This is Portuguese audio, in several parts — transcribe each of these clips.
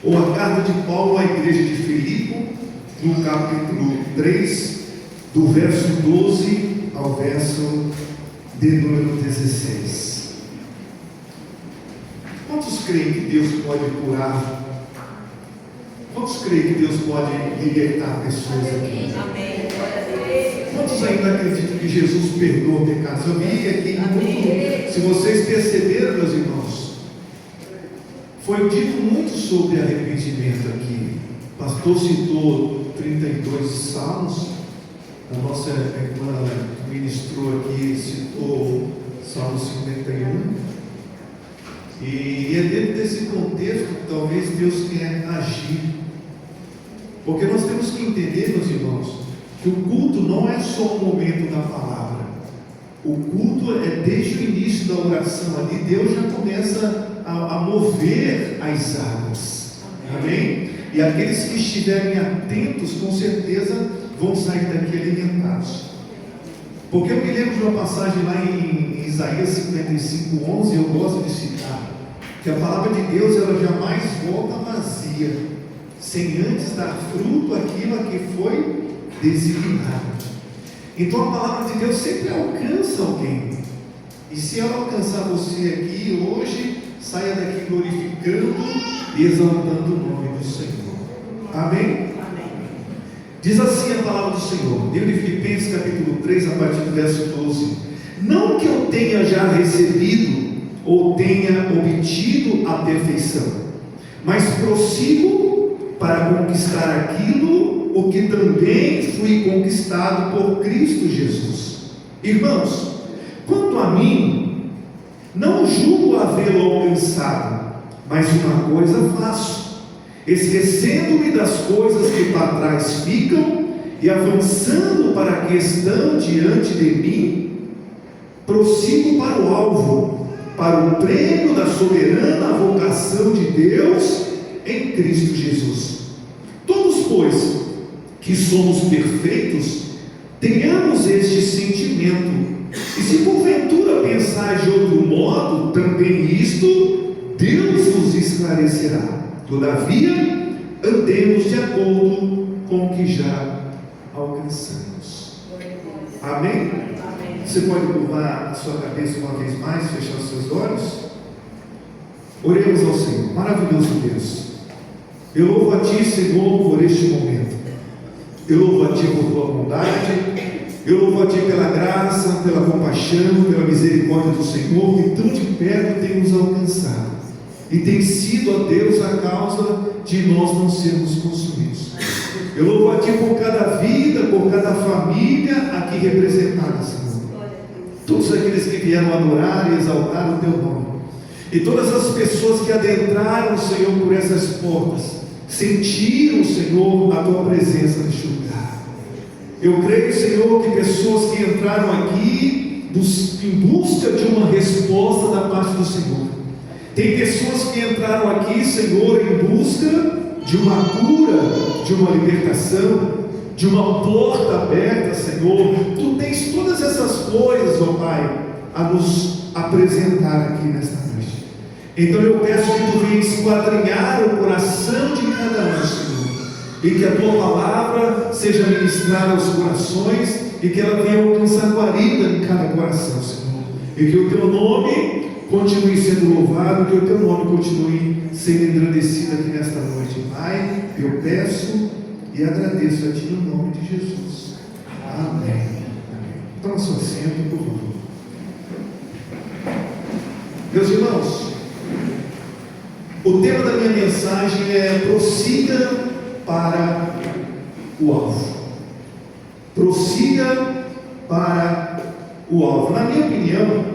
ou a carta de Paulo à igreja de Filipe, no capítulo 3, do verso 12 ao verso de número 16. Quantos creem que Deus pode curar? Quantos creem que Deus pode libertar pessoas aqui? Amém. Quantos ainda acreditam que Jesus perdoa pecados? Eu vi aqui, se vocês perceberam, meus irmãos, foi dito muito sobre arrependimento aqui. O pastor citou 32 salmos, a nossa irmã ministrou aqui, citou Salmo 51. E é dentro desse contexto que talvez Deus quer agir. Porque nós temos que entender, meus irmãos, que o culto não é só o momento da palavra. O culto é desde o início da oração ali, Deus já começa a mover as águas. Amém? E aqueles que estiverem atentos, com certeza, vão sair daqui alimentados. Porque eu me lembro de uma passagem lá em Isaías 55:11, eu gosto de citar, que a palavra de Deus ela jamais volta vazia, sem antes dar fruto àquilo a que foi designado. Então a palavra de Deus sempre alcança alguém. E se ela alcançar você aqui hoje, saia daqui glorificando e exaltando o nome do Senhor. Amém? Diz assim a palavra do Senhor, livro de Filipenses capítulo 3, a partir do verso 12: não que eu tenha já recebido ou tenha obtido a perfeição, mas prossigo para conquistar aquilo o que também fui conquistado por Cristo Jesus. Irmãos, quanto a mim, não julgo havê-lo alcançado, mas uma coisa faço, esquecendo-me das coisas que para trás ficam e avançando para a que estão diante de mim, prossigo para o alvo, para o prêmio da soberana vocação de Deus em Cristo Jesus. Todos, pois, que somos perfeitos, tenhamos este sentimento, e se porventura pensais de outro modo, também isto Deus vos esclarecerá. Todavia, andemos de acordo com o que já alcançamos. Amém? Você pode curvar a sua cabeça uma vez mais, fechar os seus olhos? Oremos ao Senhor. Maravilhoso Deus, eu louvo a Ti, Senhor, por este momento. Eu louvo a Ti por Tua bondade. Eu louvo a Ti pela graça, pela compaixão, pela misericórdia do Senhor, que tão de perto tem nos alcançado. E tem sido, ó Deus, a causa de nós não sermos consumidos. Eu louvo a Ti por cada vida, por cada família aqui representada, Senhor. Todos aqueles que vieram adorar e exaltar o Teu nome. E todas as pessoas que adentraram, Senhor, por essas portas, sentiram, Senhor, a Tua presença neste lugar. Eu creio, Senhor, que pessoas que entraram aqui em busca de uma resposta da parte do Senhor. Tem pessoas que entraram aqui, Senhor, em busca de uma cura, de uma libertação, de uma porta aberta, Senhor. Tu tens todas essas coisas, ó Pai, a nos apresentar aqui nesta noite. Então eu peço que Tu venha esquadrinhar o coração de cada um, Senhor, e que a Tua palavra seja ministrada aos corações, e que ela venha alcançar guarida em cada coração, Senhor, e que o Teu nome continue sendo louvado, que o Teu nome continue sendo engrandecido aqui nesta noite. Pai, eu peço e agradeço a Ti no nome de Jesus. Amém. Amém. Toma seu assento, por favor. Meus irmãos, o tema da minha mensagem é: prossiga para o alvo. Prossiga para o alvo. Na minha opinião,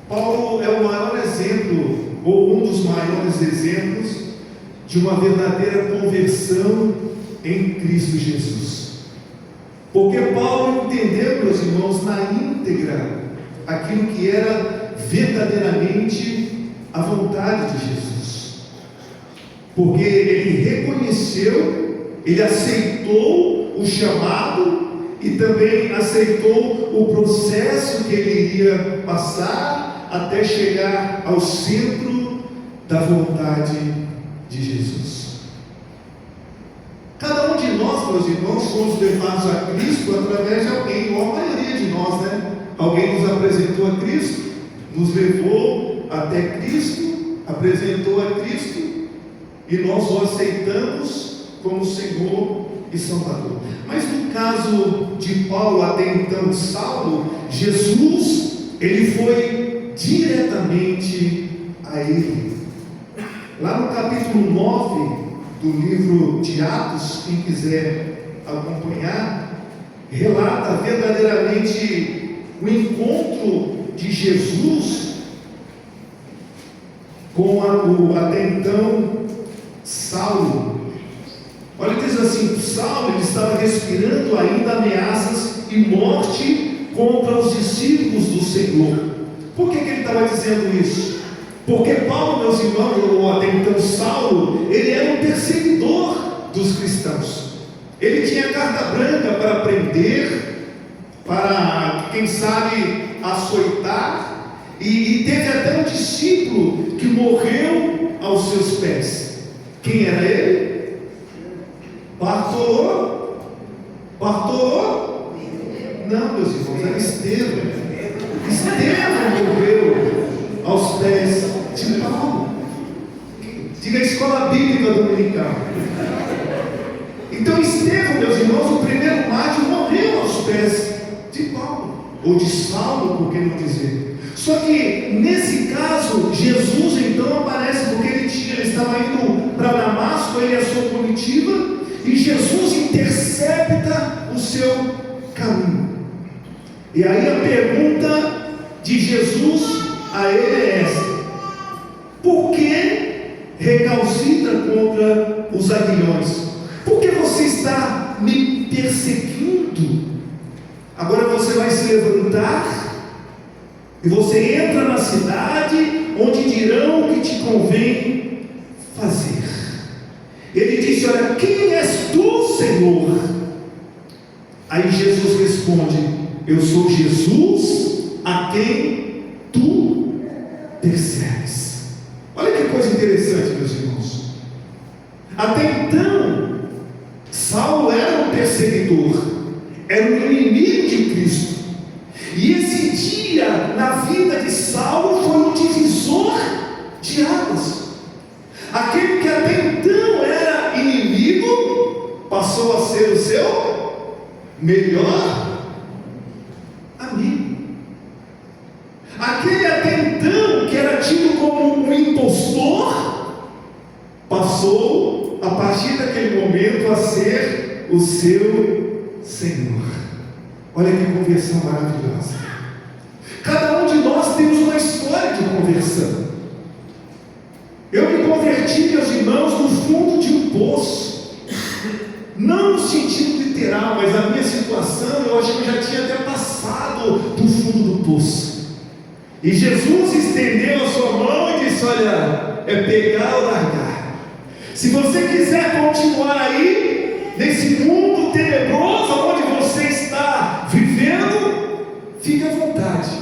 Paulo é o maior exemplo, ou um dos maiores exemplos, de uma verdadeira conversão em Cristo Jesus. Porque Paulo entendeu, meus irmãos, na íntegra, aquilo que era verdadeiramente a vontade de Jesus. Porque ele reconheceu, ele aceitou o chamado e também aceitou o processo que ele iria passar até chegar ao centro da vontade de Jesus. Cada um de nós, meus irmãos, fomos levados a Cristo através de alguém, ou a maioria de nós, né? Alguém nos apresentou a Cristo, nos levou até Cristo, apresentou a Cristo, e nós o aceitamos como Senhor e Salvador. Mas no caso de Paulo, até então Saulo, Jesus, ele foi diretamente a ele. Lá no capítulo 9 do livro de Atos, quem quiser acompanhar, relata verdadeiramente o encontro de Jesus com o até então Saulo. Olha, diz assim: Saulo ele estava respirando ainda ameaças e morte contra os discípulos do Senhor. Por que ele estava dizendo isso? Porque Paulo, meus irmãos, ou até então Saulo, ele era um perseguidor dos cristãos. Ele tinha carta branca para prender, para, quem sabe, açoitar, e teve até um discípulo que morreu aos seus pés. Quem era ele? Bartolomeu? Não, meus irmãos, era Estevão. Estevão morreu aos pés de Paulo. Diga a escola bíblica dominical. Então Estevão, meus irmãos, o primeiro mártir, morreu aos pés de Paulo, ou de Saulo, por que não dizer. Só que nesse caso, Jesus então aparece, porque ele estava indo para Damasco, ele e a sua comitiva, e Jesus intercepta o seu caminho. E aí a pergunta de Jesus a ele é essa: por que recalcitra contra os aguilhões? Por que você está me perseguindo? Agora você vai se levantar e você entra na cidade onde dirão o que te convém fazer. Ele disse: olha, quem és tu, Senhor? Aí Jesus responde: eu sou Jesus a quem tu persegues. Olha que coisa interessante, meus irmãos. Até então, Saulo era um perseguidor, era um inimigo de Cristo. E esse dia na vida de Saulo foi um divisor de águas. Aquele que até então era inimigo passou a ser o seu melhor amigo. Aquele até então que era tido como um impostor passou a partir daquele momento a ser o seu Senhor. Olha que conversão maravilhosa. Cada um de nós temos uma história de conversão. Eu me converti, meus irmãos, no fundo de um poço. Não no sentido literal, mas a minha situação, eu acho que eu já tinha até passado do fundo do poço. E Jesus estendeu a sua mão e disse: olha, é pegar ou largar. Se você quiser continuar aí, nesse mundo tenebroso onde você está vivendo, fique à vontade.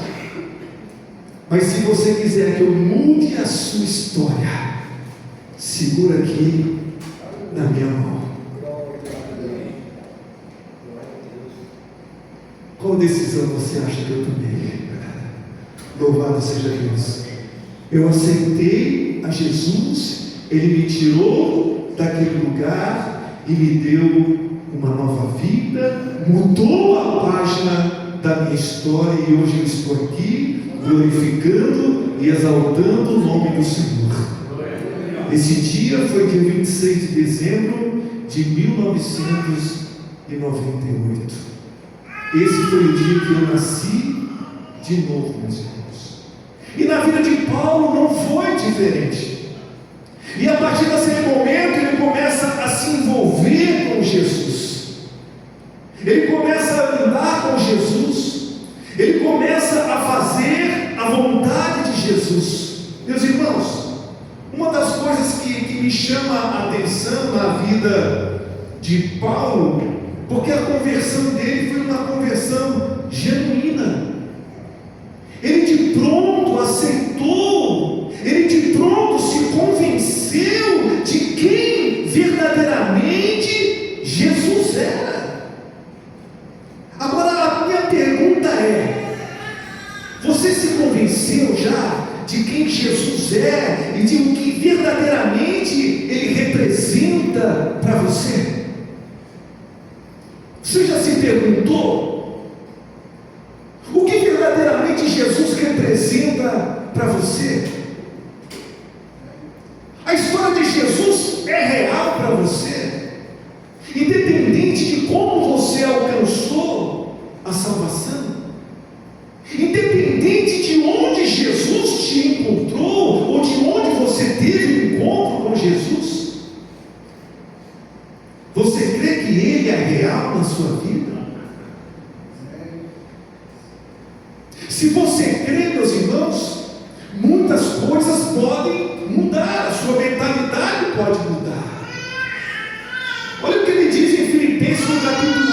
Mas se você quiser que eu mude a sua história, segura aqui na minha mão. Qual decisão você acha que eu tomei? Louvado seja Deus. Eu aceitei a Jesus, Ele me tirou daquele lugar e me deu uma nova vida, mudou a página da minha história, e hoje eu estou aqui glorificando e exaltando o nome do Senhor. Esse dia foi dia 26 de dezembro de 1998. Esse foi o dia que eu nasci de novo, meus irmãos. E na vida de Paulo não foi diferente. E a partir daquele momento ele começa a se envolver com Jesus. Ele começa a andar com Jesus. Ele começa a fazer a vontade de Jesus. Meus irmãos, uma das coisas que me chama a atenção na vida de Paulo, porque a conversão dele foi uma conversão genuína. Ele de pronto aceitou, ele de pronto se convenceu de Jesus é e de o que verdadeiramente Ele representa para você? Você já se perguntou o que verdadeiramente Jesus representa para você? A história de Jesus é real para você? Independente de como você alcançou a salvação, independente de onde Jesus te encontrou, ou de onde você teve um encontro com Jesus, você crê que Ele é real na sua vida? Se você crê, meus irmãos, muitas coisas podem mudar, a sua mentalidade pode mudar. Olha o que ele diz em Filipenses no capítulo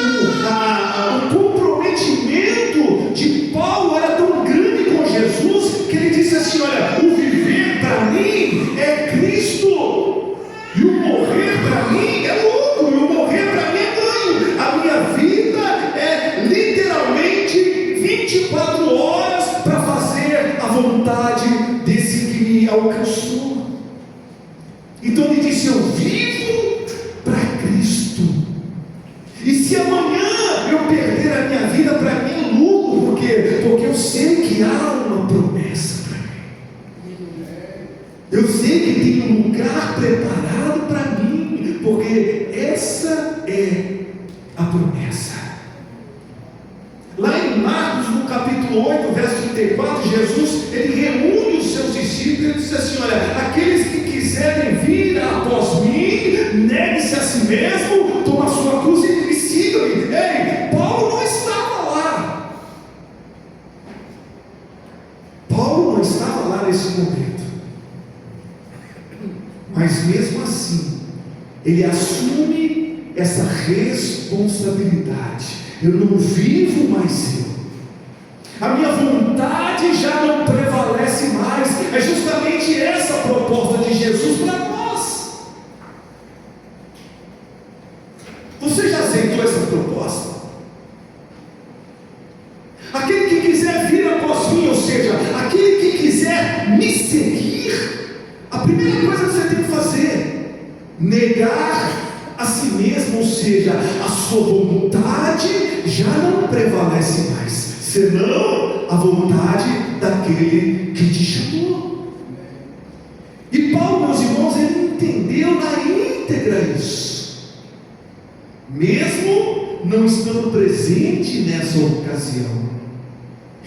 1, o comprometimento de Paulo era tão grande com Jesus, que ele disse assim: olha, o viver para mim é Cristo, e o morrer para mim é lucro, e o morrer para mim é ganho. A minha vida é literalmente 24 horas para fazer a vontade desse que me alcançou. Então ele disse: eu vivo para Cristo, e se amanhã eu perder a minha vida, para mim é lucro, porque eu sei que há uma promessa para mim, eu sei que tem um lugar preparado para mim, porque essa é a promessa. Lá em Marcos, no capítulo 8, verso 34, Jesus, ele reúne os seus discípulos e diz assim: olha, aqueles que quiserem vir após mim, negue-se a si mesmo, toma a sua cruz e sigam-me. Ei, Paulo não estava lá. Paulo não estava lá nesse momento. Mas mesmo assim, ele assume essa responsabilidade. Eu não vivo mais eu, a minha vontade já não prevalece mais. É justamente essa a proposta de Jesus para nós. Você já aceitou essa proposta? Aquele que quiser vir após mim, ou seja, aquele que quiser me seguir, a primeira coisa que você tem que fazer: negar a si mesmo, ou seja, a sua vontade já não prevalece mais, senão a vontade daquele que te chamou. E Paulo, meus irmãos, ele entendeu na íntegra isso, mesmo não estando presente nessa ocasião.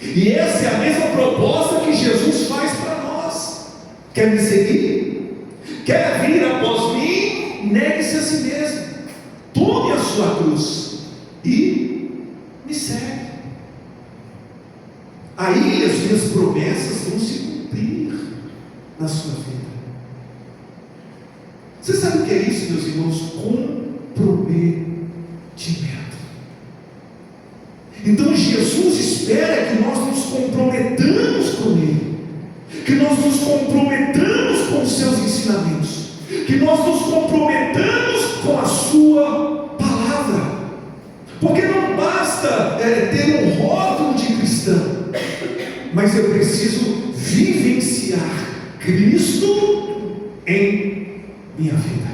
E essa é a mesma proposta que Jesus faz para nós. Quer me seguir? Quer vir após mim? Negue-se a si mesmo, tome a sua cruz e me segue. Aí as minhas promessas vão se cumprir na sua vida. Você sabe o que é isso, meus irmãos? Comprometimento. Então Jesus espera que nós nos comprometamos com Ele, que nós nos comprometamos com os seus ensinamentos, que nós nos comprometamos com a sua palavra, porque não basta ter um rótulo de cristão, mas eu preciso vivenciar Cristo em minha vida.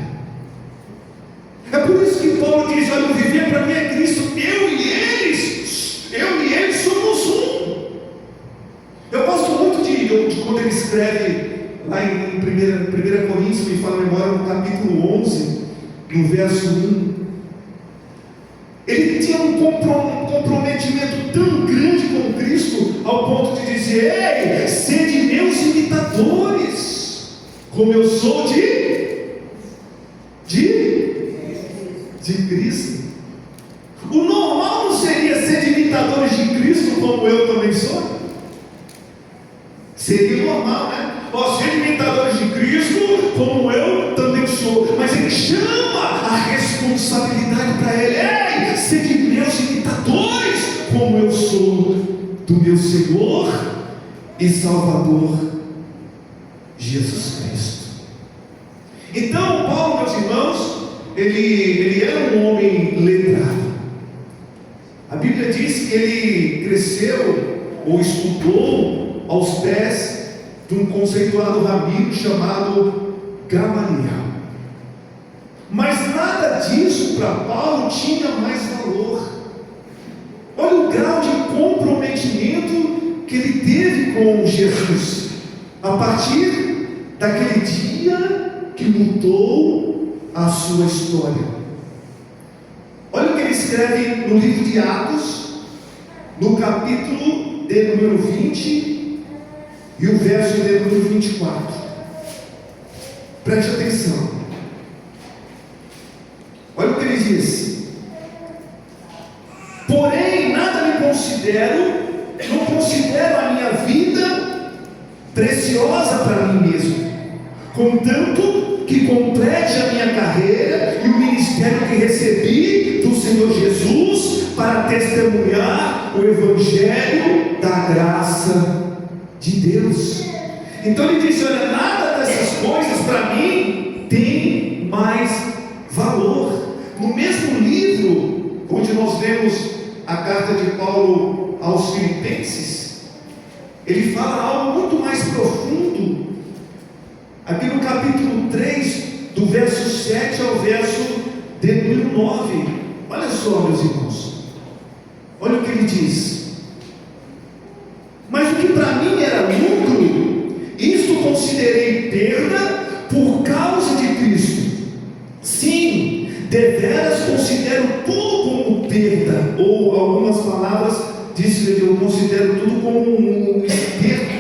É por isso que Paulo diz: olha, viver para mim é Cristo, eu e eles somos um. Eu gosto muito de quando ele escreve lá em 1 Coríntios, me fala a memória, no capítulo 11, no verso 1, ele tinha um comprometimento tão grande com Cristo, ao ponto de dizer: ei, sede meus imitadores, como eu sou de Cristo. O normal não seria ser imitadores de Cristo, como eu também sou? Seria normal, né? Ser imitadores de Cristo, como eu também sou. Mas ele chama a responsabilidade para ele: ei, sede meus imitadores, como eu sou do meu Senhor e Salvador Jesus Cristo. Então Paulo, meus irmãos, ele era um homem letrado. A Bíblia diz que ele cresceu ou estudou aos pés de um conceituado rabino chamado Gamaliel. Mas nada disso para Paulo tinha mais valor. Olha o grau de comprometimento que ele teve com Jesus, a partir daquele dia que mudou a sua história. Olha o que ele escreve no livro de Atos, no capítulo de número 20 e o verso de número 24. Preste atenção. Olha o que ele diz: porém nada me não considero a minha vida preciosa para mim mesmo, contanto que complete a minha carreira e o ministério que recebi do Senhor Jesus para testemunhar o Evangelho da graça de Deus. Então ele disse: olha, nada dessas coisas para mim tem mais valor. No mesmo livro onde nós lemos a carta de Paulo aos Filipenses, ele fala algo muito mais profundo, aqui no capítulo 3, do verso 7 ao verso de número 9. Olha só, meus irmãos, olha o que ele diz: mas o que para mim era lucro, isto considerei perda por causa de Cristo. Sim, deveras considero tudo como perda, ou algumas palavras dizem que eu considero tudo como um esterco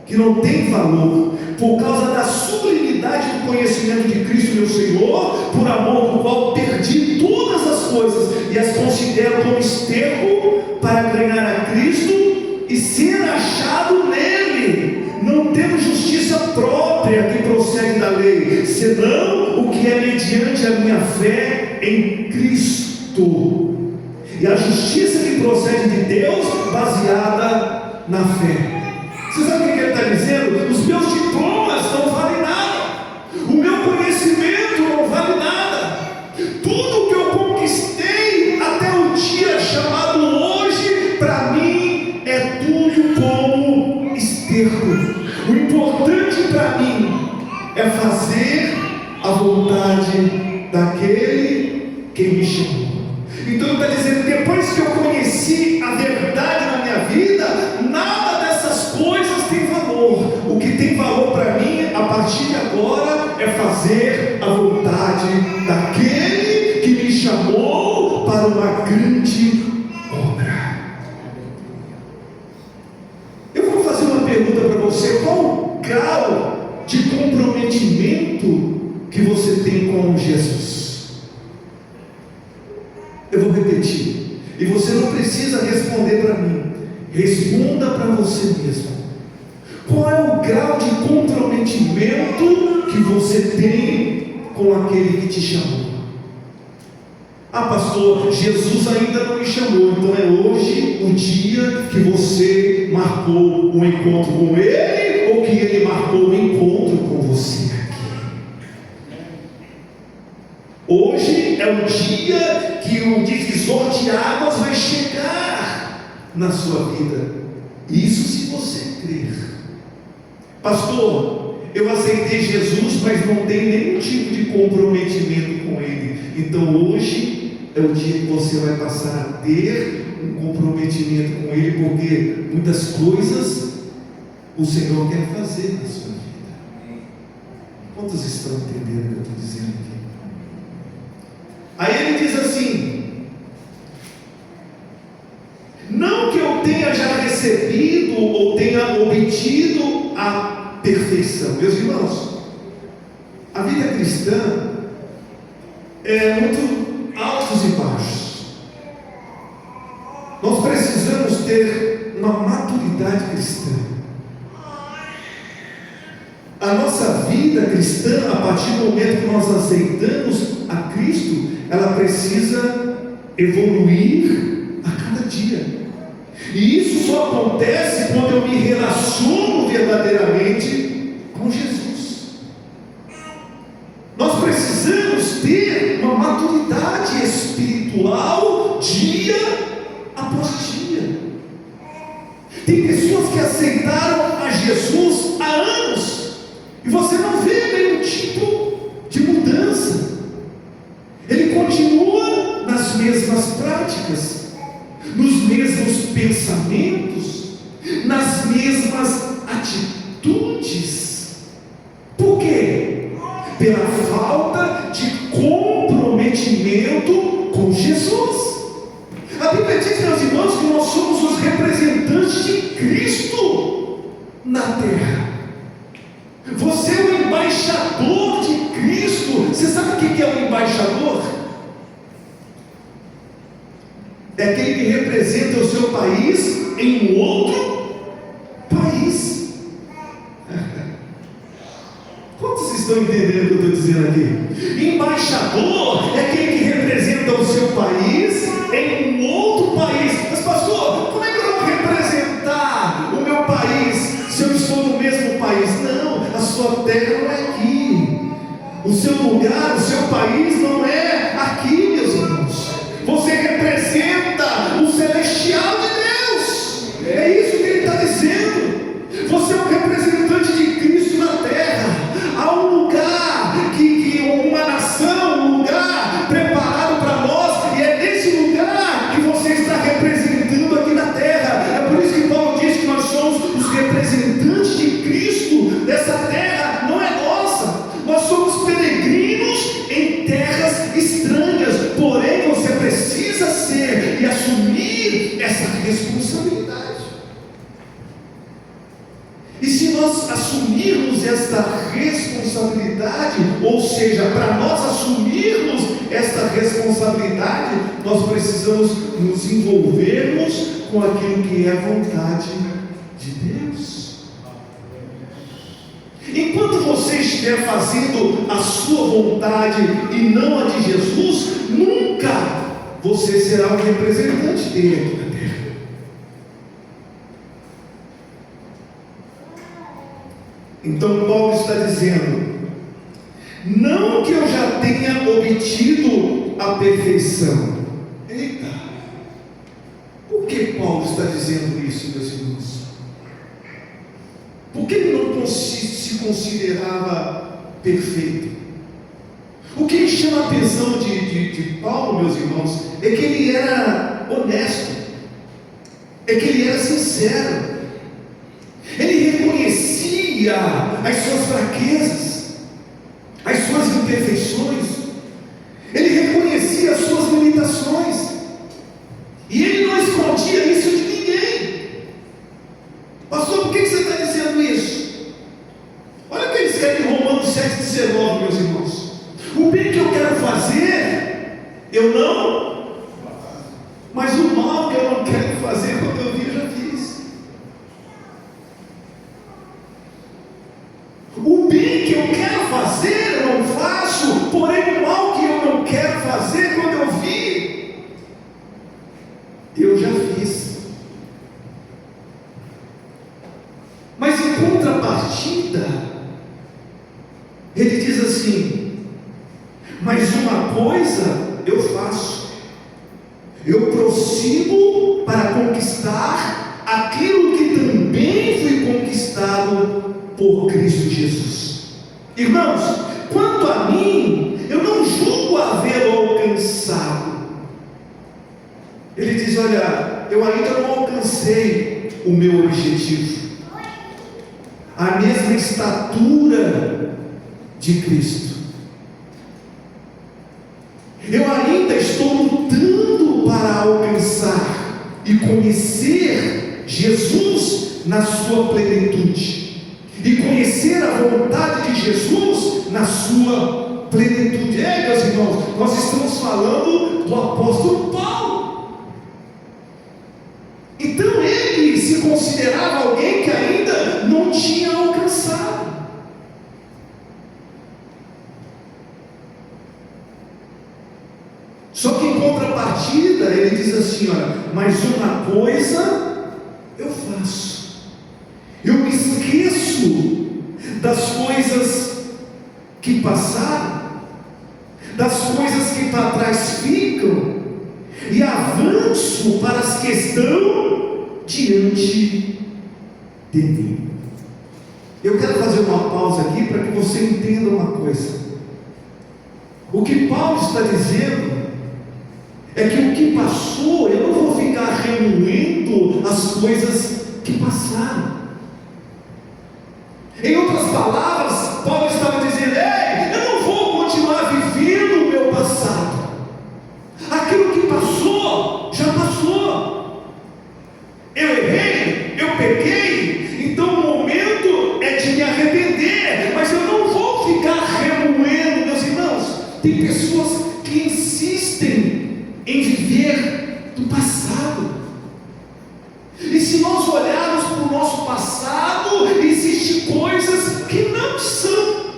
que não tem valor, por causa da sublimidade do conhecimento de Cristo meu Senhor, por amor do qual perdi todas as coisas e as considero como esterco para ganhar a Cristo e ser achado nele, não tendo justiça própria que procede da lei, senão o que é mediante a minha fé em Cristo, e a justiça que procede de Deus baseada na fé. Você sabe o que ele está dizendo? Os meus diplomas não valem nada, o meu conhecimento não vale nada, tudo que eu conquistei até o dia chamado hoje, para mim é tudo como esterco. O importante para mim é fazer a vontade daquele que me chamou. Então ele está dizendo: depois que eu conheci a verdade na minha vida, nada dessas coisas tem valor. O que tem valor para mim, a partir de agora, é fazer a vontade daquele que me chamou para uma grande obra. Eu vou fazer uma pergunta para você: qual o grau de comprometimento que você tem com Jesus? Eu vou repetir, e você não precisa responder para mim, responda para você mesmo. Qual é o grau de comprometimento que você tem com aquele que te chamou? Ah, pastor, Jesus ainda não me chamou, então é hoje o dia que você marcou um encontro com ele, ou que ele marcou um encontro com você aqui? Hoje é o dia que o divisor de águas vai chegar na sua vida. Isso se você crer. Pastor, eu aceitei Jesus, mas não tenho nenhum tipo de comprometimento com ele. Então hoje é o dia que você vai passar a ter um comprometimento com ele, porque muitas coisas o Senhor quer fazer na sua vida. Quantos estão entendendo o que eu estou dizendo aqui? Aí ele diz assim: não que eu tenha já recebido ou tenha obtido a perfeição. Meus irmãos, a vida cristã é muito altos e baixos. Nós precisamos ter uma maturidade cristã. A nossa vida cristã, a partir do momento que nós aceitamos a Cristo, ela precisa evoluir a cada dia. E isso só acontece quando eu me relaciono verdadeiramente com Jesus. Nós precisamos ter uma maturidade espiritual dia após dia. Tem pessoas que aceitaram a Jesus E você não vê nenhum tipo de mudança. Ele continua nas mesmas práticas, nos mesmos pensamentos, nas mesmas atitudes. Por quê? Pela falta de comprometimento com Jesus. A Bíblia diz, meus irmãos, que nós somos os representantes de Cristo na terra. Você é o embaixador de Cristo. Você sabe o que é um embaixador? É aquele que representa o seu país em um outro país. Quantos estão entendendo o que eu estou dizendo aqui? Embaixador é aquele que representa o seu país em um outro país. Mas pastor, como é que eu vou representar o meu país se eu estou no mesmo país? Não, a sua terra não é aqui. O seu lugar, o seu país não é aqui, meus irmãos. Você representa o celestial de Deus. É isso que ele está dizendo. Você é um representante de Cristo na terra. Há um lugar, uma nação, um lugar preparado para nós, e é nesse lugar que você está representando aqui na terra. É por isso que Paulo diz que nós somos os representantes de Cristo dessa terra, não é nossa. Nós somos peregrinos em terras estranhas, porém você precisa ser e assumir essa responsabilidade. E se nós assumirmos esta responsabilidade, ou seja, para nós assumirmos esta responsabilidade, nós precisamos nos envolvermos com aquilo que é a vontade de Deus. Enquanto você estiver fazendo a sua vontade e não a de Jesus, nunca você será um representante dele aqui na terra. Então Paulo está dizendo, não que eu já tenha obtido a perfeição. Eita! Por que Paulo está dizendo isso, meus irmãos? Por que ele não se considerava perfeito? O que me chama a atenção de Paulo, meus irmãos, é que ele era honesto, é que ele era sincero, ele reconhecia as suas fraquezas, as suas imperfeições, ele reconhecia as suas limitações, e ele não escondia isso de ninguém. Pastor, por que você está dizendo isso? Olha o que ele escreve em Romanos 7,19, meus irmãos. O bem que eu quero fazer, eu não, mas o mal que eu não quero fazer, quando eu vi, eu já fiz. O bem que eu quero fazer, eu não faço, porém o mal que eu não quero fazer, quando eu vi, eu já fiz. Mas em contrapartida, ele diz assim: mas uma coisa eu faço, eu prossigo para conquistar aquilo que também foi conquistado por Cristo Jesus. Irmãos, quanto a mim, eu não julgo havê-lo alcançado. Ele diz: olha, eu ainda não alcancei o meu objetivo, a mesma estatura de Cristo. Eu ainda estou lutando para alcançar e conhecer Jesus na sua plenitude, e conhecer a vontade de Jesus na sua plenitude. Meus irmãos, nós estamos falando do apóstolo Paulo. Então ele se considerava alguém que ainda não tinha alcançado. Só que em contrapartida ele diz assim: olha, mas uma coisa eu faço, eu me esqueço das coisas que passaram, das coisas que para trás ficam, e avanço para as que estão diante de mim. Eu quero fazer uma pausa aqui para que você entenda uma coisa. O que Paulo está dizendo é que o que passou, eu não vou ficar remoendo as coisas que passaram. Em outras palavras, Paulo estava dizendo: ei, eu não vou continuar vivendo o meu passado. Aquilo que passou, já passou. Eu errei, eu pequei, então o momento é de me arrepender, mas eu não vou ficar remoendo, meus irmãos. Tem pessoas que insistem em viver do passado. E se nós olharmos para o nosso passado, existem coisas que não são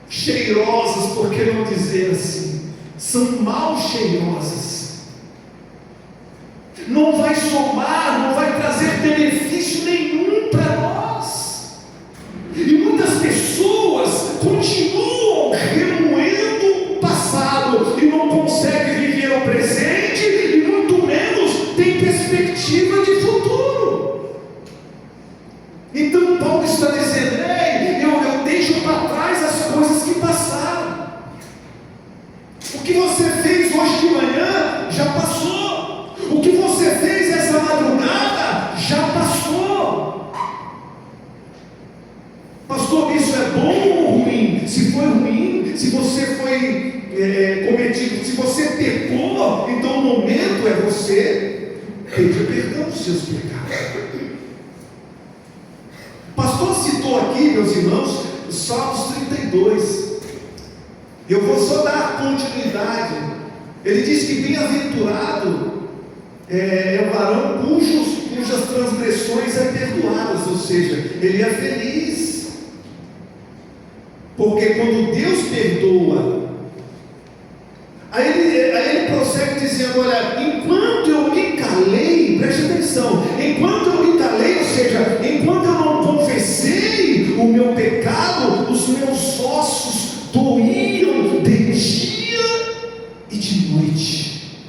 cheirosas, por que não dizer assim? São mal cheirosas. Não vai somar, não vai trazer benefício nenhum para nós. E muitas pessoas continuam remoendo o passado e não conseguem viver o presente, e muito menos têm perspectiva de futuro. Então Paulo está dizendo: ei, eu deixo para trás as coisas que passaram. O que você fez hoje de manhã já passou. O que você fez essa madrugada já passou. Pastor, isso é bom ou ruim? Se foi ruim, se você foi cometido, se você pecou, então o momento é você pedir perdão dos seus pecados. O pastor citou aqui, meus irmãos, os Salmos 32. Eu vou só dar continuidade. Ele diz que bem-aventurado é o varão cujas transgressões é perdoadas, ou seja, ele é feliz. Porque quando Deus perdoa, aí ele prossegue dizendo: olha, enquanto eu me calei, preste atenção, enquanto eu me calei, ou seja, enquanto eu não confessei o meu pecado, os meus ossos doíam de dia e de noite.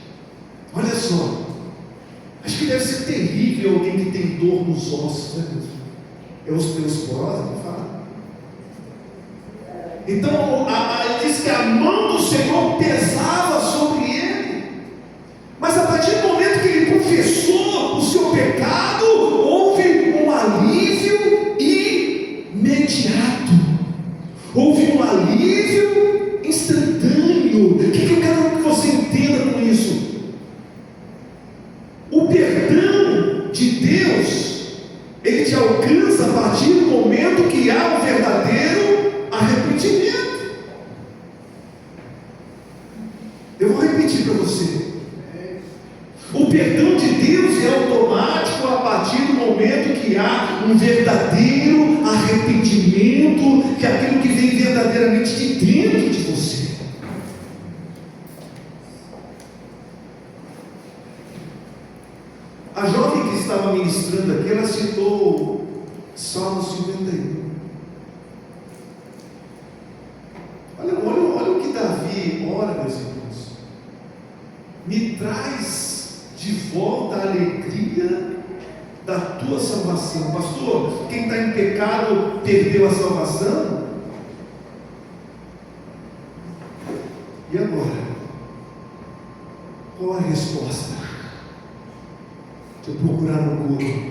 Olha só, acho que deve ser terrível alguém que tem dor nos ossos, né? É osteoporose que fala. Então, diz que a mão do Senhor pesava sobre ele, mas a partir do momento que ele confessou o seu pecado, houve um alívio imediato, houve um alívio instantâneo. O que eu quero que você entenda com isso? O perdão de Deus, ele te alcança a partir do momento que há um verdadeiro arrependimento. Eu vou repetir para você: o perdão de Deus é automático a partir do momento que há um verdadeiro arrependimento, que é aquilo que vem verdadeiramente de dentro de você. A jovem que estava ministrando aqui, ela citou Salmo 51. Olha o que Davi ora, meus irmãos: me traz de volta a alegria da tua salvação. Pastor, quem está em pecado perdeu a salvação? E agora? Qual a resposta? Deixa eu procurar no Google.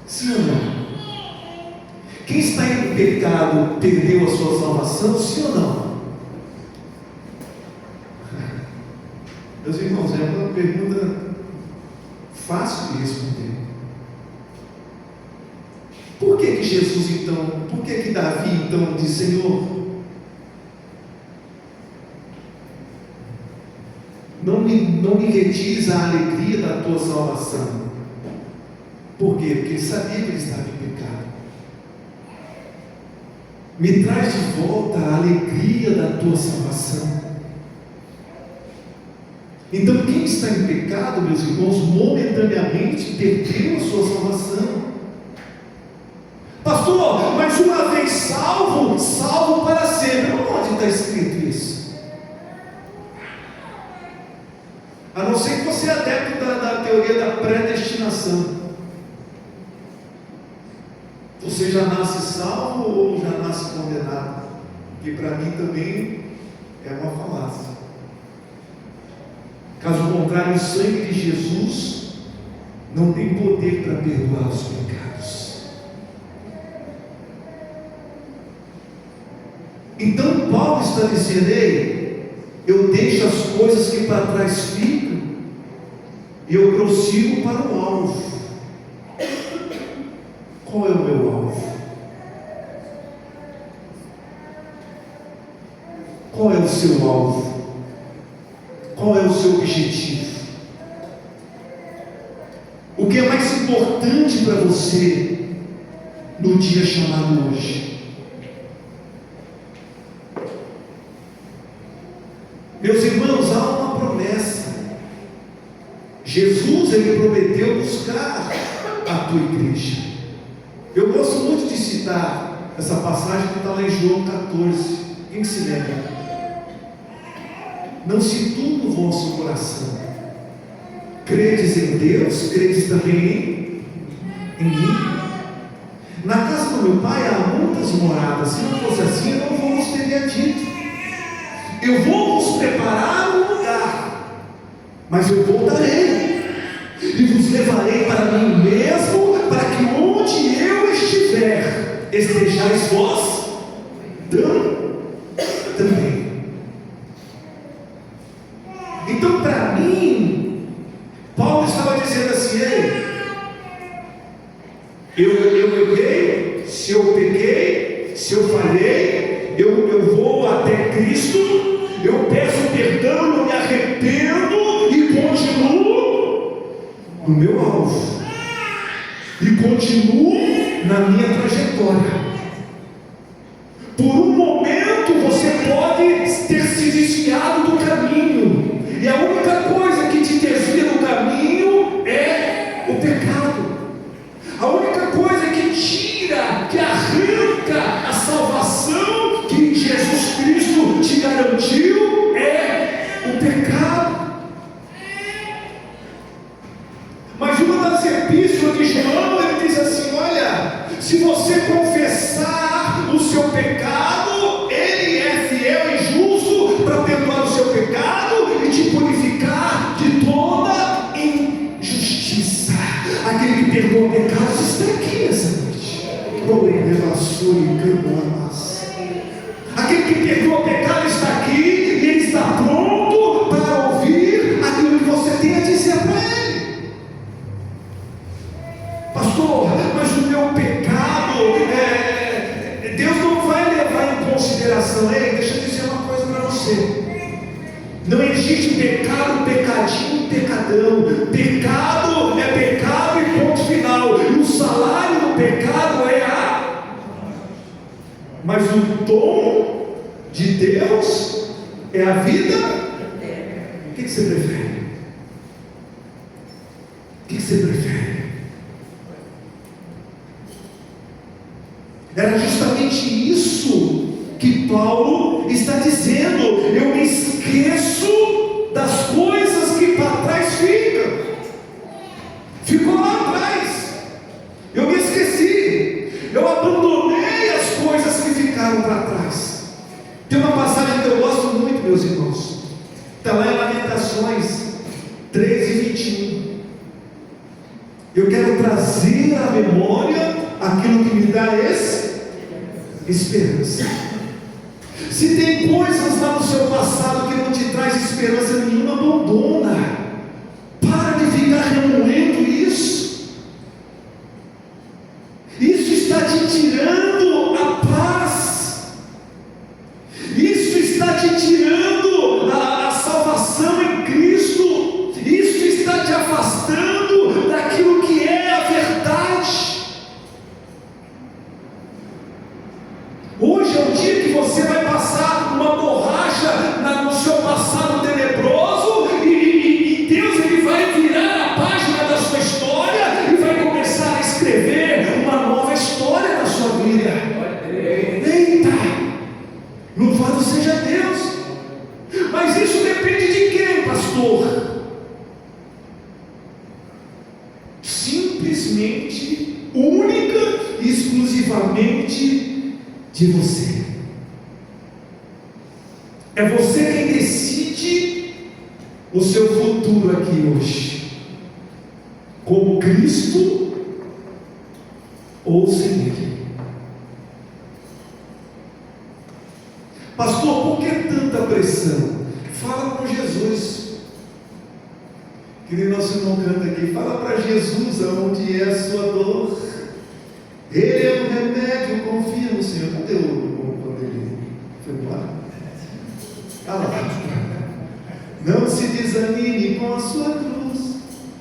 Sim ou não? Quem está em pecado perdeu a sua salvação? Sim ou não? Meus irmãos, é uma pergunta fácil de responder. Por que Jesus então, por que Davi então diz: Senhor, não me retires a alegria da tua salvação? Por quê? Porque ele sabia que ele estava em pecado. Me traz de volta a alegria da tua salvação. Então, quem está em pecado, meus irmãos, momentaneamente perdeu a sua salvação. Pastor, mas uma vez salvo, salvo para sempre. Onde está escrito isso? A não ser que você é adepto da teoria da predestinação. Você já nasce salvo ou já nasce condenado? Que para mim também é uma falácia. Caso contrário, o sangue de Jesus não tem poder para perdoar os pecados. Então Paulo está dizendo: ei, eu deixo as coisas que para trás ficam e eu prossigo para o alvo. Qual é o meu alvo? Qual é o seu alvo? Qual é o seu objetivo? O que é mais importante para você no dia chamado hoje? Meus irmãos, há uma promessa. Jesus, ele prometeu buscar a tua igreja. Eu gosto muito de citar essa passagem que está lá em João 14. Quem se lembra? Não se turbe o vosso coração. Credes em Deus, credes também em mim. Na casa do meu pai há muitas moradas. Se não fosse assim, eu não vos teria dito. Eu vou vos preparar um lugar, mas eu voltarei e vos levarei para mim mesmo, para que onde eu estiver, estejais vós também. Então, para mim, Paulo estava dizendo assim: eu errei, se eu pequei, se eu falhei, eu vou até Cristo, eu peço perdão, eu me arrependo e continuo no meu alvo, e continuo na minha trajetória. Por um momento você pode ter se desviado do caminho, e a única coisa que te desvia do caminho é o pecado. A única coisa que tira, que arranca a salvação que Jesus Cristo te garantiu é o pecado. Mas uma das epístolas de João, ele diz assim: olha, se você confessar o seu pecado, ele é fiel e justo para perdoar o seu pecado e te purificar de toda injustiça. Aquele que perdoa pecados está aqui essa noite. Aquele que perdoa pecado está aqui e ele está pronto para ouvir aquilo que você tem a dizer para ele. Pastor, mas o meu pecado, Deus não vai levar em consideração. Ei, deixa eu dizer uma coisa para você. Não existe pecado, pecadinho, pecadão. Pecado é pecado e ponto final. E o salário do pecado é mas o dom de Deus é a vida. O que você prefere? O que você prefere? Era justamente isso que Paulo está dizendo: eu me esqueço das coisas que para trás ficam. Ficou lá atrás, eu me esqueci, eu abandonei as coisas que ficaram para trás. Tem uma passagem que eu gosto muito, meus irmãos, está lá em Lamentações 3:21. Eu quero trazer à memória aquilo que me dá esperança. Se tem coisas lá no seu passado que não te traz esperança nenhuma, abandona. Para de ficar remoendo isso. Isso está te tirando a paz. Isso está te tirando a salvação em Cristo. Isso está te afastando daquilo que é a verdade. Hoje é o dia que você vai passar uma borracha no seu passado tenebroso e Deus ele vai virar a página da sua história e vai começar a escrever uma nova história na sua vida. única e exclusivamente de você. É você quem decide o seu futuro aqui hoje, como Cristo ou sem Ele. Pastor, por que tanta pressão? Fala com Jesus. Que nem nosso irmão canta aqui, fala para Jesus aonde é a sua dor. Ele é o remédio, confia no Senhor. Cadê o quando ele foi embora? Não se desanime com a sua cruz.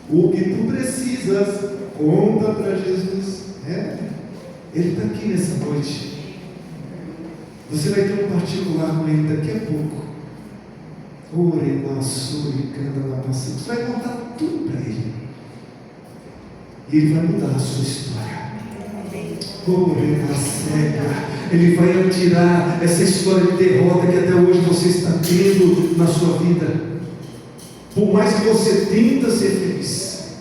O que tu precisas, conta para Jesus. Ele está aqui nessa noite. Você vai ter um particular com ele daqui a pouco. Você vai contar tudo para ele. E ele vai mudar a sua história. Ele vai tirar essa história de derrota que até hoje você está tendo na sua vida. Por mais que você tenta ser feliz,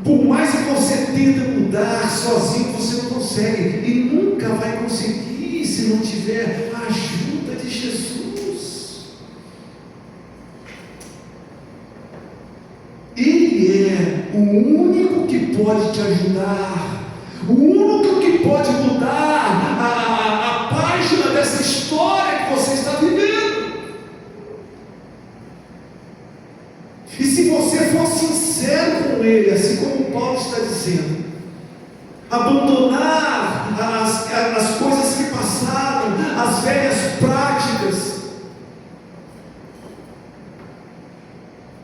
por mais que você tenta mudar sozinho, você não consegue e nunca vai conseguir se não tiver a ajuda de Jesus. Ele é o único que pode te ajudar, o único que pode mudar a página dessa história que você está vivendo. E se você for sincero com Ele, assim como Paulo está dizendo, abandonar as coisas que passaram, as velhas práticas,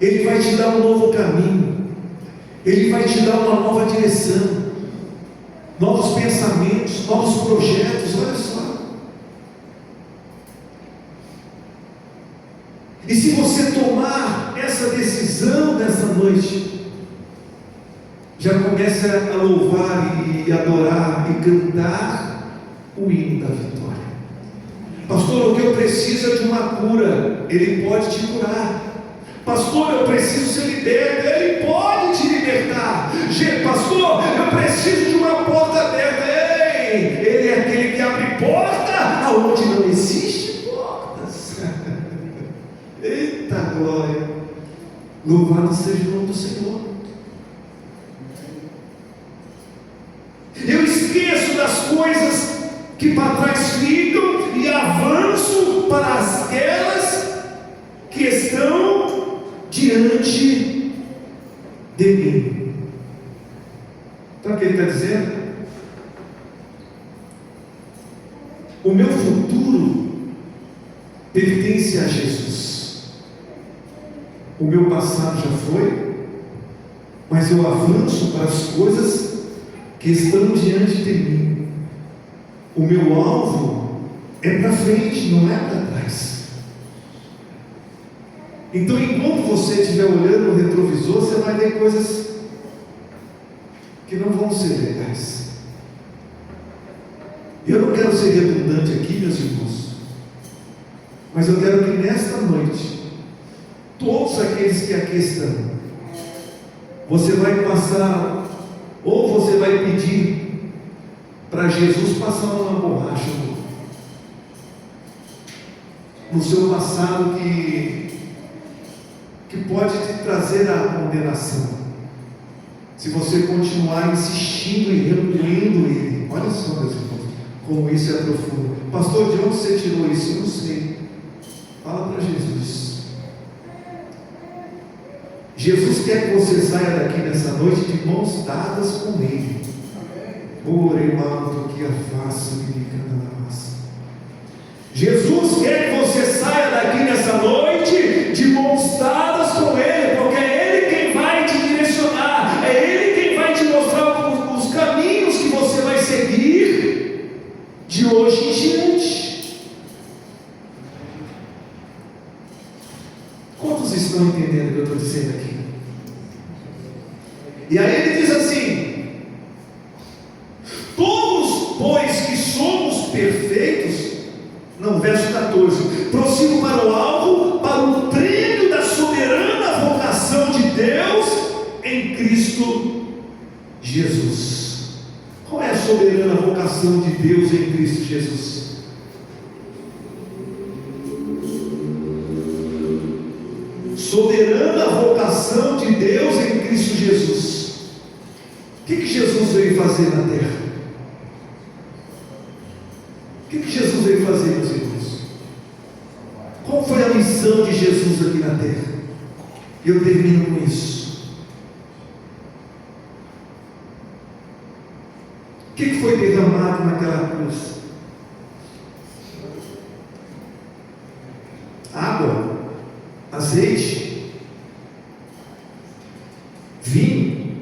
Ele vai te dar um novo caminho, Ele vai te dar uma nova direção, novos pensamentos, novos projetos. Olha só. E se você tomar essa decisão nessa noite, já comece a louvar e adorar e cantar o hino da vitória. Pastor, o que eu preciso é de uma cura. Ele pode te curar. Pastor, eu preciso ser liberto. Ele pode te libertar. Pastor, eu preciso de uma porta aberta. Ele é aquele que abre porta aonde não existe portas. Eita glória! Louvado seja o nome do Senhor. Eu esqueço das coisas que para trás ficam e avanço para aquelas que estão diante de mim. Sabe o que ele está dizendo? O meu futuro pertence a Jesus. O meu passado já foi, mas eu avanço para as coisas que estão diante de mim. O meu alvo é para frente, não é para trás. Então, enquanto você estiver olhando no retrovisor, você vai ver coisas que não vão ser legais. Eu não quero ser redundante aqui, meus irmãos, mas eu quero que nesta noite, todos aqueles que aqui estão, você vai passar, ou você vai pedir para Jesus passar uma borracha no seu passado que pode te trazer a condenação, se você continuar insistindo e remoendo ele. Olha só, meus irmãos, como isso é profundo. Pastor, de onde você tirou isso? Eu não sei. Fala para Jesus. Jesus quer que você saia daqui nessa noite de mãos dadas com Ele. Jesus quer que você saia daqui nessa noite de mãos dadas com Ele, porque é Ele quem vai te direcionar, é Ele quem vai te mostrar os caminhos que você vai seguir de hoje em diante. Quantos estão entendendo o que eu estou dizendo aqui? E aí ele diz assim: todos, pois que somos perfeitos, não, verso 14, prossigo para o alvo, para o prêmio da soberana vocação de Deus em Cristo Jesus. Qual é a soberana vocação de Deus em Cristo Jesus? Soberana vocação de Deus em Cristo Jesus. O que Jesus veio fazer na terra? O que Jesus veio fazer, meus irmãos? Qual foi a missão de Jesus aqui na terra? E eu termino com isso. O que foi derramado naquela cruz? Água, azeite, vinho.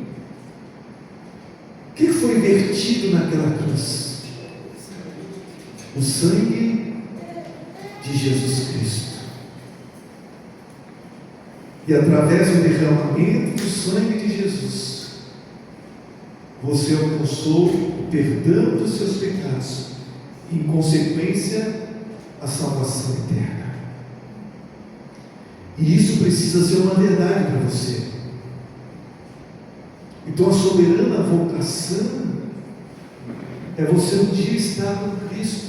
O que foi vertido naquela cruz? O sangue de Jesus Cristo. E através do derramamento do sangue de Jesus, você alcançou o perdão dos seus pecados e, em consequência, a salvação eterna. E isso precisa ser uma verdade para você. Então a soberana vocação é você um dia estar com Cristo.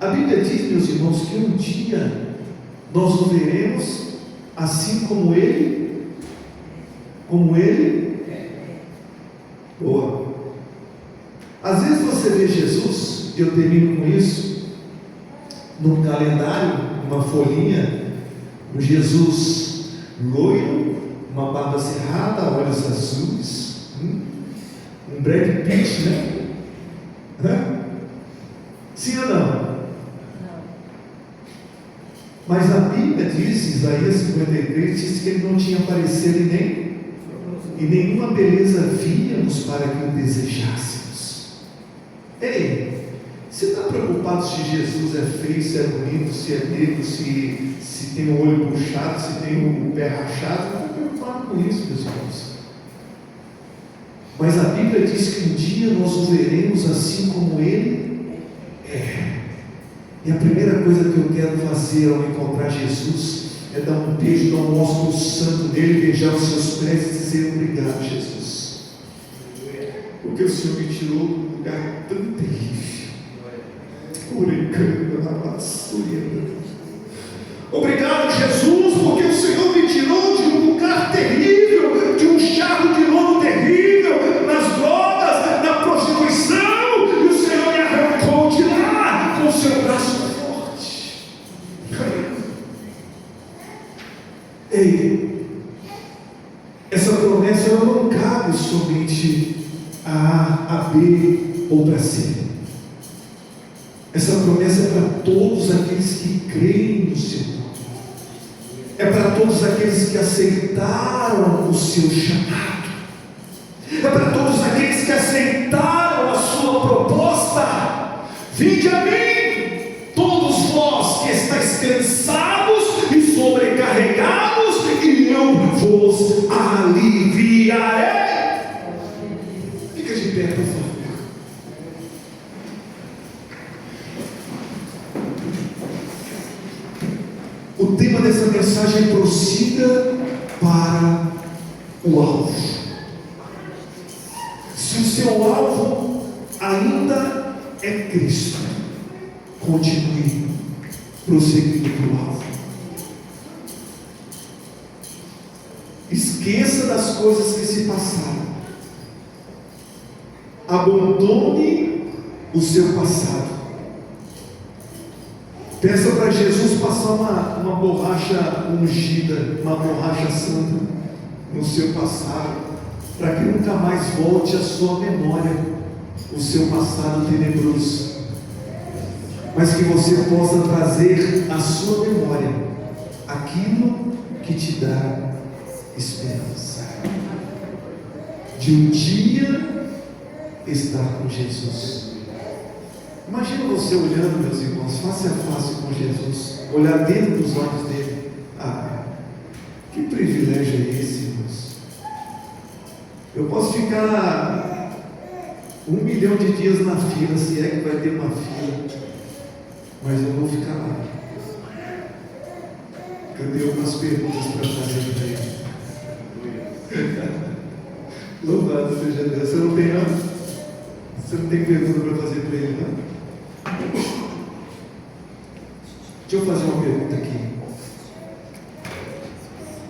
A Bíblia diz, meus irmãos, que um dia nós o veremos assim como Ele. Como Ele. Boa. Às vezes você vê Jesus, e eu termino com isso, num calendário, uma folhinha, um Jesus loiro, uma barba cerrada, olhos azuis, um Brad Pitt, né? Sim ou não? Mas a Bíblia diz, Isaías 53, diz que ele não tinha parecer e nenhuma beleza víamos para que o desejássemos. Ei, você está preocupado se Jesus é feio, se é bonito, se é negro, se tem o olho puxado, se tem o pé rachado? Não está preocupado com isso, meus irmãos. Mas a Bíblia diz que um dia nós o veremos assim como Ele é. E a primeira coisa que eu quero fazer ao encontrar Jesus é dar um beijo, dar um ósculo santo dele, beijar os seus pés e dizer obrigado, Jesus, porque o Senhor me tirou de um lugar tão terrível. Obrigado, Jesus, porque o Senhor me tirou de um lugar terrível, de um charco de lodo terrível, nas drogas, na prostituição, e o Senhor me arrancou de lá com o seu braço forte. Ei, essa promessa ela não cabe somente a A, a B ou para C. Essa promessa é para todos aqueles que creem no seu nome. É para todos aqueles que aceitaram o seu chamado. É para todos aqueles que aceitaram a sua proposta. Vinde a mim, todos vós que estáis cansados e sobrecarregados, e eu vos aliviarei. Fica de pé, por favor. O tema dessa mensagem é prossiga para o alvo. Se o seu alvo ainda é Cristo, continue prosseguindo para o alvo. Esqueça das coisas que se passaram. Abandone o seu passado. Peça para Jesus passar uma borracha ungida, uma borracha santa no seu passado, para que nunca mais volte à sua memória o seu passado tenebroso, mas que você possa trazer à sua memória aquilo que te dá esperança de um dia estar com Jesus. Imagina você olhando, meus irmãos, face a face com Jesus, olhar dentro dos olhos dele. Ah, que privilégio é esse, irmãos? Eu posso ficar 1 milhão de dias na fila, se é que vai ter uma fila, mas eu vou ficar lá. Eu tenho algumas perguntas para fazer para ele. Louvado seja Deus. Você não tem nada? Você não tem pergunta para fazer para ele, não? Deixa eu fazer uma pergunta aqui.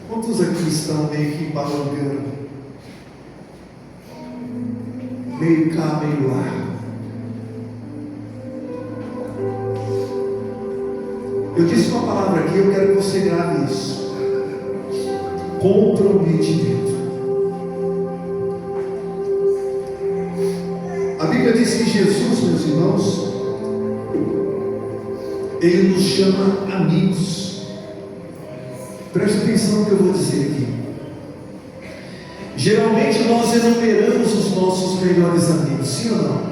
Quantos aqui estão meio que balangando? Meio cá, meio lá. Eu disse uma palavra aqui, eu quero que você grave isso. Comprometimento. A Bíblia diz que Jesus, meus irmãos, Ele nos chama amigos. Preste atenção no que eu vou dizer aqui. Geralmente nós enumeramos os nossos melhores amigos, sim ou não?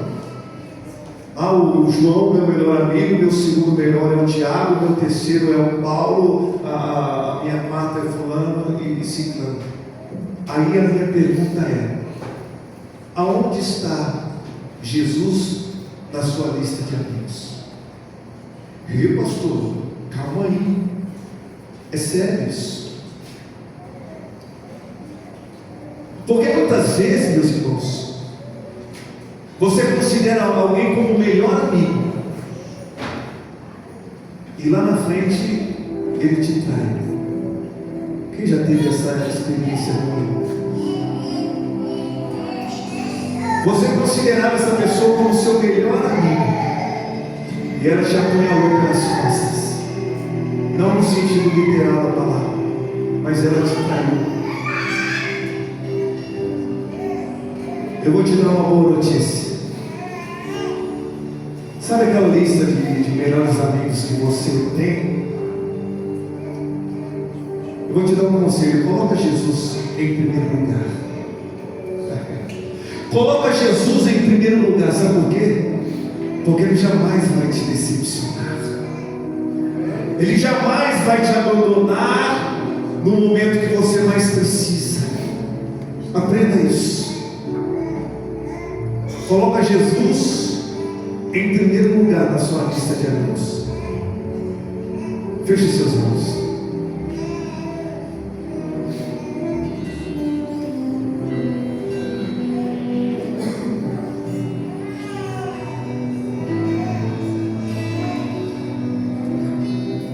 O João, meu melhor amigo, meu segundo melhor é o Tiago, meu terceiro é o Paulo, a minha quarta é fulano e ciclano. Aí a minha pergunta é: aonde está Jesus na sua lista de amigos? Ei, pastor, calma aí, é sério isso? Porque muitas vezes, meus irmãos, você considera alguém como o melhor amigo, e lá na frente ele te trai. Quem já teve essa experiência comigo? Você considerava essa pessoa como seu melhor amigo, e ela te apunhalou pelas costas, não no sentido literal da palavra, mas ela te traiu. Eu vou te dar uma boa notícia. Sabe aquela lista de melhores amigos que você tem? Eu vou te dar um conselho: coloca Jesus em primeiro lugar. Coloca Jesus em primeiro lugar, sabe por quê? Porque Ele jamais vai te decepcionar. Ele jamais vai te abandonar no momento que você mais precisa. Aprenda isso. Coloca Jesus em primeiro lugar na sua lista de amigos. Feche seus olhos.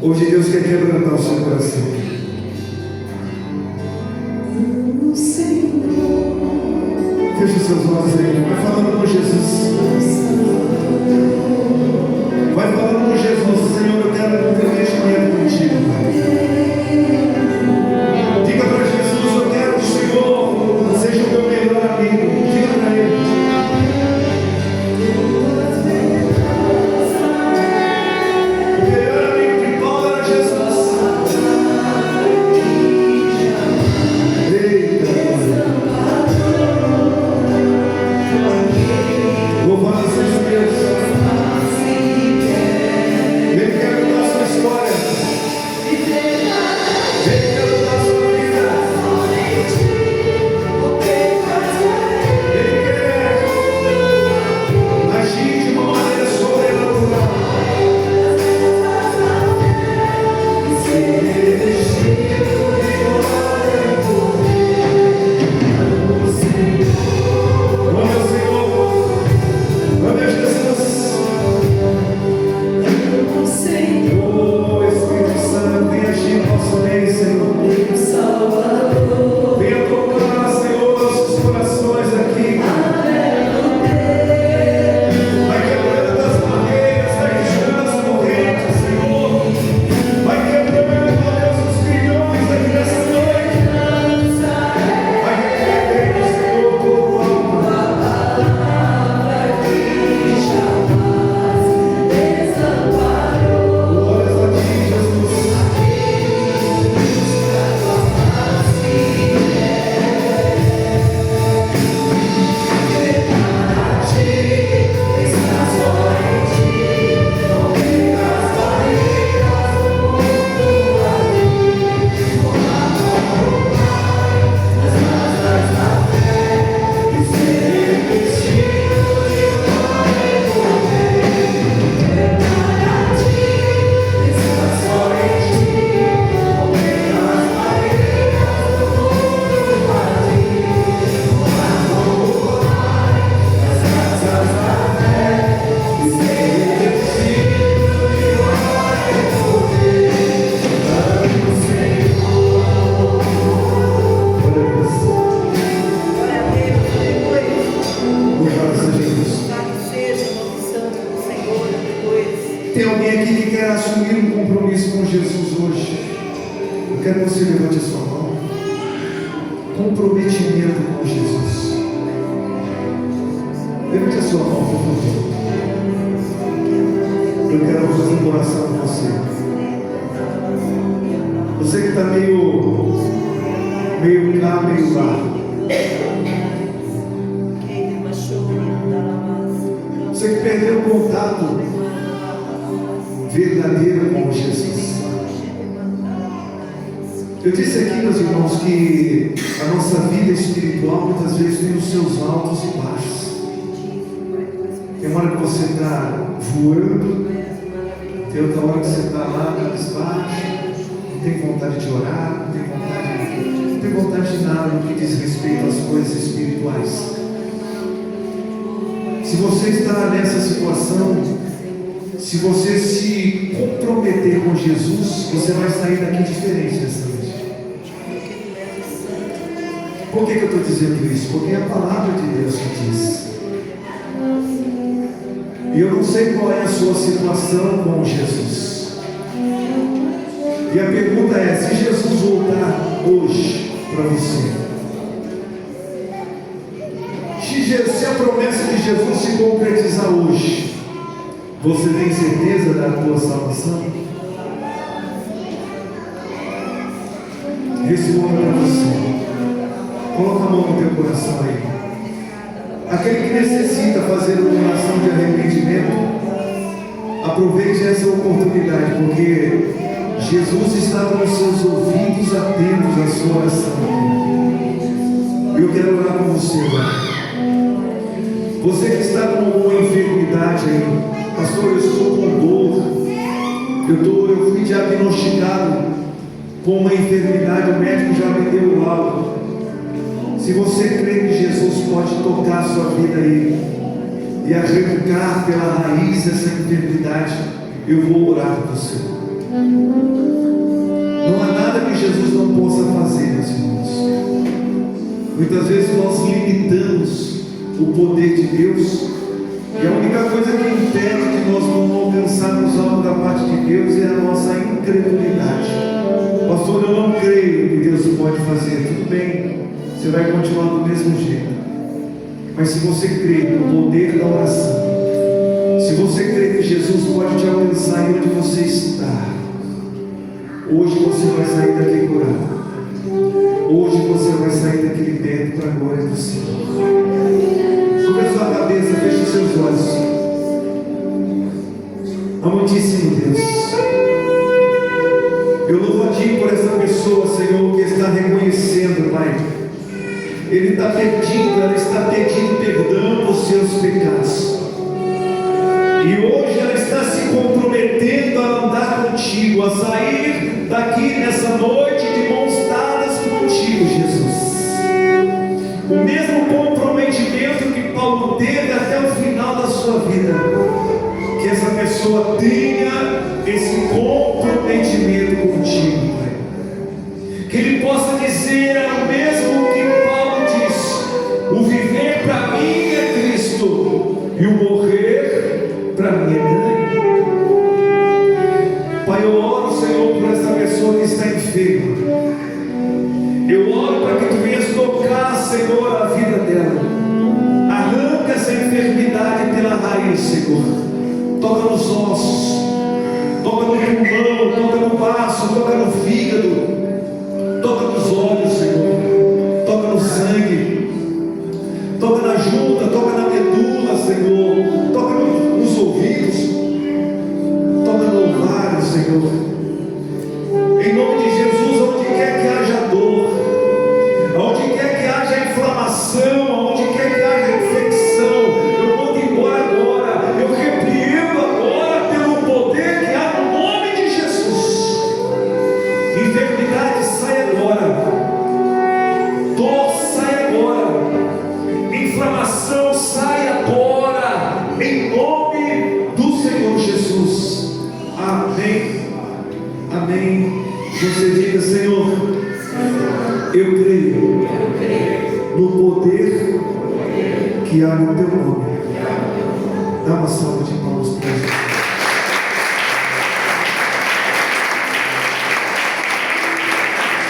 Hoje Deus quer quebrantar o seu coração. Feche seus olhos aí. Vai falando com Jesus. Vai falando com Jesus. Senhor, eu quero um investimento contigo. Diga para Jesus: eu quero que o Senhor seja o meu melhor amigo. Diga para Ele. O melhor amigo de Paulo era Jesus. Tem alguém aqui que quer assumir um compromisso com Jesus hoje? Eu quero que você levante a sua mão. Comprometimento com Jesus. Levante a sua mão, por favor. Eu quero fazer uma oração com você. Você que está meio cá, meio lá. Você que perdeu o contato verdadeiro com Jesus. Eu disse aqui, meus irmãos, que a nossa vida espiritual muitas vezes tem os seus altos e baixos. Tem uma hora que você está voando, tem outra hora que você está lá, cabisbaixo, não tem vontade de orar, não tem vontade de nada no que diz respeito às coisas espirituais. Se você está nessa situação, se você se comprometer com Jesus, você vai sair daqui diferente dessa noite. Por que eu estou dizendo isso? Porque é a palavra de Deus que diz. E eu não sei qual é a sua situação com Jesus. E a pergunta é: se Jesus voltar hoje para você, se a promessa de Jesus se concretizar hoje, você tem certeza da tua salvação? Responda para você. Coloca a mão no teu coração aí. Aquele que necessita fazer uma oração de arrependimento, aproveite essa oportunidade, porque Jesus está com os seus ouvidos atentos à sua oração. Eu quero orar com você agora. Você que está com alguma enfermidade aí, pastor, eu estou com dor, eu fui diagnosticado com uma enfermidade, o médico já me deu o laudo. Se você crê que Jesus pode tocar a sua vida aí e arrancar pela raiz essa enfermidade, eu vou orar por você. Não há nada que Jesus não possa fazer, meus irmãos. Muitas vezes nós limitamos o poder de Deus, e a única coisa que impede que nós não alcançarmos algo da parte de Deus é a nossa incredulidade. Pastor, eu não creio que Deus pode fazer. Tudo bem, você vai continuar do mesmo jeito. Mas se você crê no poder da oração, se você crê que Jesus pode te alcançar onde você está, hoje você vai sair daqui curado. Hoje você vai sair daqui liberto para a glória do Senhor. Sobre a sua cabeça, feche os seus olhos. Amantíssimo Deus, eu louvo a Ti por essa pessoa, Senhor, que está reconhecendo, Pai. Ele está pedindo, ela está pedindo perdão por seus pecados. E hoje ela está se comprometendo a andar contigo, a sair daqui nessa noite de mãos dadas contigo, Jesus. O mesmo comprometimento que Paulo teve até o final da sua vida, que essa pessoa tenha esse comprometimento contigo, Pai. Que ele possa dizer o mesmo que Paulo disse: o viver para mim é Cristo e o morrer para mim é ganho. Pai, eu oro, Senhor, por essa pessoa que está enferma. Eu oro para que Tu venhas tocar, Senhor, a vida dela. Arranca essa enfermidade pela raiz, Senhor. Toca nos ossos, toca no pulmão, toca no baço, toca no fígado, toca nos olhos, Senhor. Toca no sangue, toca na junta, toca na medula, Senhor. Toca nos ouvidos, toca no ovário, Senhor. Em nome de Jesus, onde quer que haja dor, onde quer que haja inflamação, onde quer que haja infecção, eu mando embora agora. Eu repreendo agora pelo poder que há no nome de Jesus. Enfermidade, sai agora. Dor, sai agora. Inflamação, sai agora. Em nome do Senhor Jesus. Amém. Amém. Você diga: Senhor, eu creio no poder que há no Teu nome. Dá uma salva de